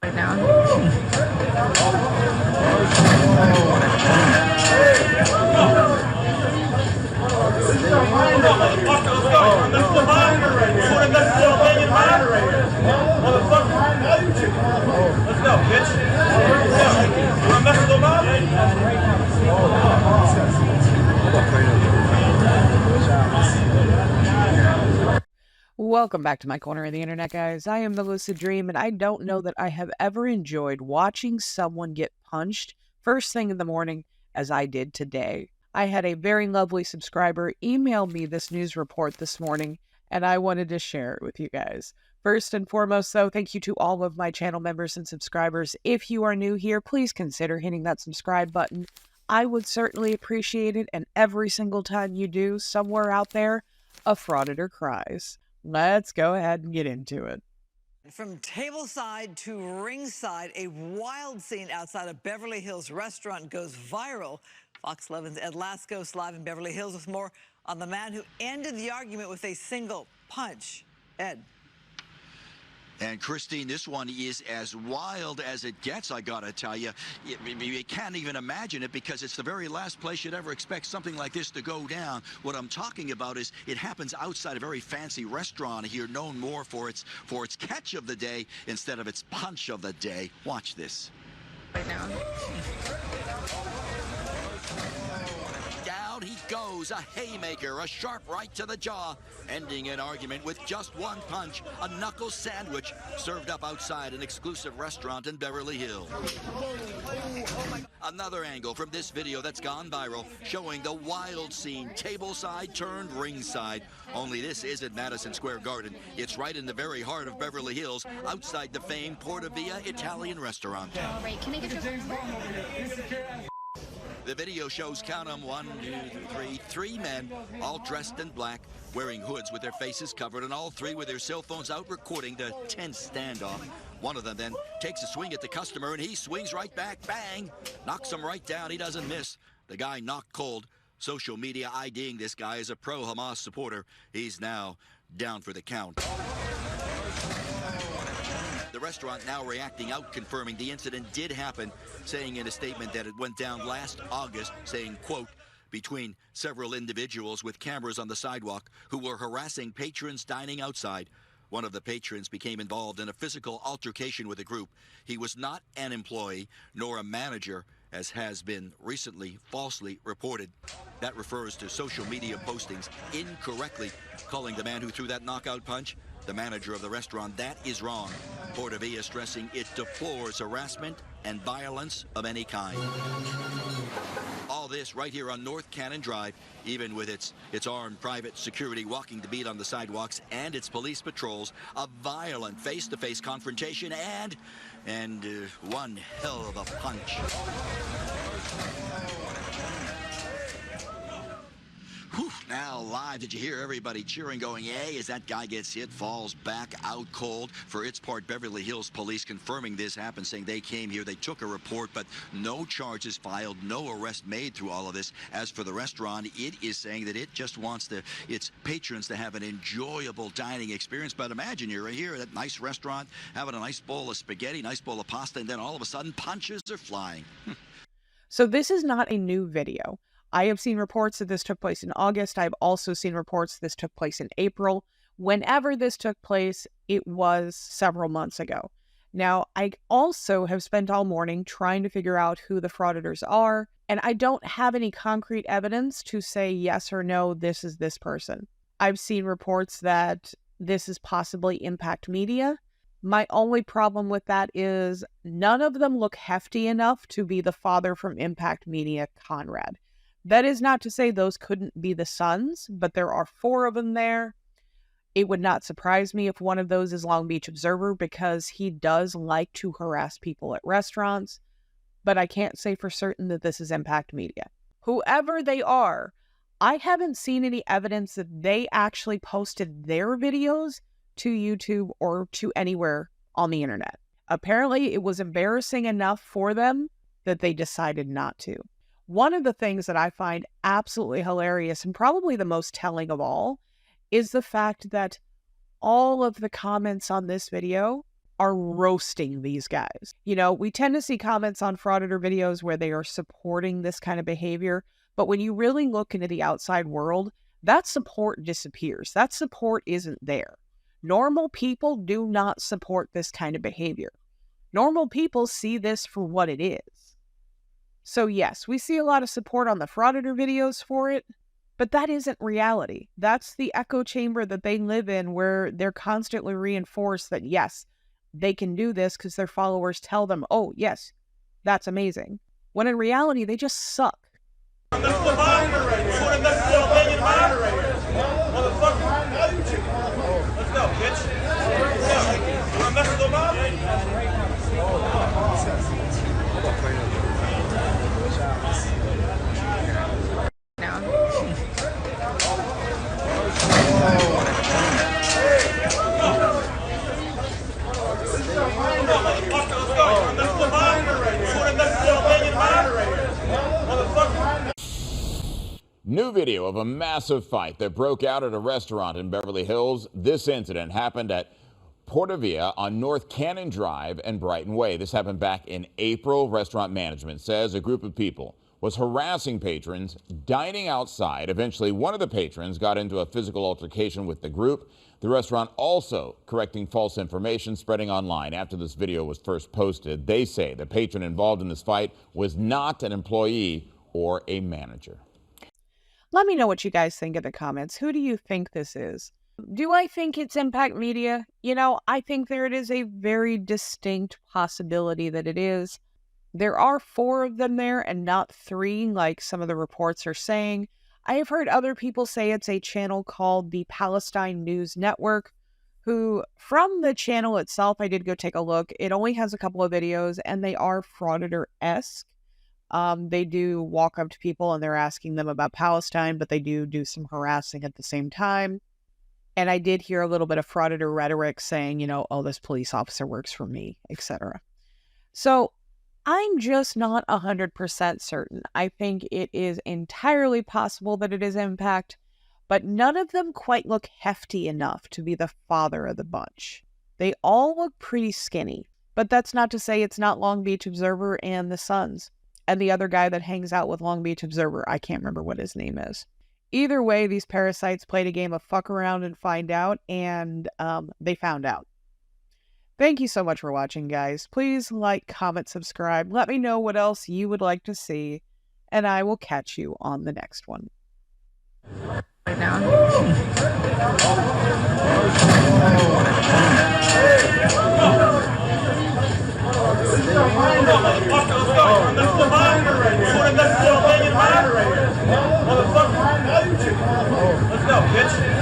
Let's go, bitch. You want to mess with them up? Welcome back to my corner of the internet, guys. I am the Lucid Dream, and I don't know that I have ever enjoyed watching someone get punched first thing in the morning as I did today. I had a very lovely subscriber email me this news report this morning, and I wanted to share it with you guys. First and foremost, though, thank you to all of my channel members and subscribers. If you are new here, please consider hitting that subscribe button. I would certainly appreciate it, and every single time you do, somewhere out there, a frauditor cries. Let's go ahead and get into it. From tableside to ringside, a wild scene outside a Beverly Hills restaurant goes viral. Fox 11's Ed Lascos live in Beverly Hills with more on the man who ended the argument with a single punch. Ed. And Christine, this one is as wild as it gets, I gotta tell you. You can't even imagine it because it's the very last place you'd ever expect something like this to go down. What I'm talking about is it happens outside a very fancy restaurant here, known more for its catch of the day instead of its punch of the day. Watch this. Right now. Down he goes, a haymaker, a sharp right to the jaw, ending an argument with just one punch, a knuckle sandwich served up outside an exclusive restaurant in Beverly Hills. Another angle from this video that's gone viral, showing the wild scene, tableside turned ringside. Only this isn't Madison Square Garden. It's right in the very heart of Beverly Hills, outside the famed Porta Via Italian restaurant. All right, can I get your The video shows, count 'em, 1, 2, 3, 3 men, all dressed in black, wearing hoods with their faces covered, and all three with their cell phones out recording the tense standoff. One of them then takes a swing at the customer, and he swings right back, bang, knocks him right down. He doesn't miss. The guy knocked cold. Social media IDing this guy as a pro-Hamas supporter. He's now down for the count. The restaurant now reacting out, confirming the incident did happen, saying in a statement that it went down last August, saying, quote, between several individuals with cameras on the sidewalk who were harassing patrons dining outside. One of the patrons became involved in a physical altercation with the group. He was not an employee nor a manager, as has been recently falsely reported. That refers to social media postings incorrectly calling the man who threw that knockout punch the manager of the restaurant. That is wrong. Porta Via stressing it deplores harassment and violence of any kind. All this right here on North Cannon Drive, even with its armed private security walking the beat on the sidewalks and its police patrols, a violent face-to-face confrontation and one hell of a punch. Whew, now live, did you hear everybody cheering, going, yay, as that guy gets hit, falls back out cold? For its part, Beverly Hills police confirming this happened, saying they came here, they took a report, but no charges filed, no arrest made through all of this. As for the restaurant, it is saying that it just wants its patrons to have an enjoyable dining experience. But imagine you're here at a nice restaurant, having a nice bowl of spaghetti, nice bowl of pasta, and then all of a sudden punches are flying. So this is not a new video. I have seen reports that this took place in August. I've also seen reports this took place in April. Whenever this took place, it was several months ago. Now, I also have spent all morning trying to figure out who the frauditors are, and I don't have any concrete evidence to say yes or no, this is this person. I've seen reports that this is possibly Impact Media. My only problem with that is none of them look hefty enough to be the father from Impact Media, Conrad. That is not to say those couldn't be the sons, but there are 4 of them there. It would not surprise me if one of those is Long Beach Observer, because he does like to harass people at restaurants, but I can't say for certain that this is Impact Media. Whoever they are, I haven't seen any evidence that they actually posted their videos to YouTube or to anywhere on the internet. Apparently, it was embarrassing enough for them that they decided not to. One of the things that I find absolutely hilarious, and probably the most telling of all, is the fact that all of the comments on this video are roasting these guys. You know, we tend to see comments on frauditor videos where they are supporting this kind of behavior, but when you really look into the outside world, that support disappears. That support isn't there. Normal people do not support this kind of behavior. Normal people see this for what it is. So yes, we see a lot of support on the frauditor videos for it, but that isn't reality. That's the echo chamber that they live in, where they're constantly reinforced that yes, they can do this because their followers tell them, oh yes, that's amazing. When in reality, they just suck. That's the moderator. You want to mess with the opinion moderator? Motherfucker. Let's go, bitch. You want to mess with the moderator? New video of a massive fight that broke out at a restaurant in Beverly Hills. This incident happened at Portavia on North Cannon Drive and Brighton Way. This happened back in April. Restaurant management says a group of people was harassing patrons dining outside. Eventually, one of the patrons got into a physical altercation with the group. The restaurant also correcting false information spreading online after this video was first posted. They say the patron involved in this fight was not an employee or a manager. Let me know what you guys think in the comments. Who do you think this is? Do I think it's Impact Media? You know, I think there is a very distinct possibility that it is. There are 4 of them there and not 3 like some of the reports are saying. I have heard other people say it's a channel called the Palestine News Network, who, from the channel itself, I did go take a look. It only has a couple of videos and they are frauditor-esque. They do walk up to people and they're asking them about Palestine, but they do some harassing at the same time. And I did hear a little bit of frauditor rhetoric saying, you know, oh, this police officer works for me, etc. So I'm just not 100% certain. I think it is entirely possible that it is Impact, but none of them quite look hefty enough to be the father of the bunch. They all look pretty skinny, but that's not to say it's not Long Beach Observer and the Suns. And the other guy that hangs out with Long Beach Observer, I can't remember what his name is. Either way, these parasites played a game of fuck around and find out, and they found out. Thank you so much for watching, guys. Please like, comment, subscribe. Let me know what else you would like to see, and I will catch you on the next one. Right now. Let's go, bitch.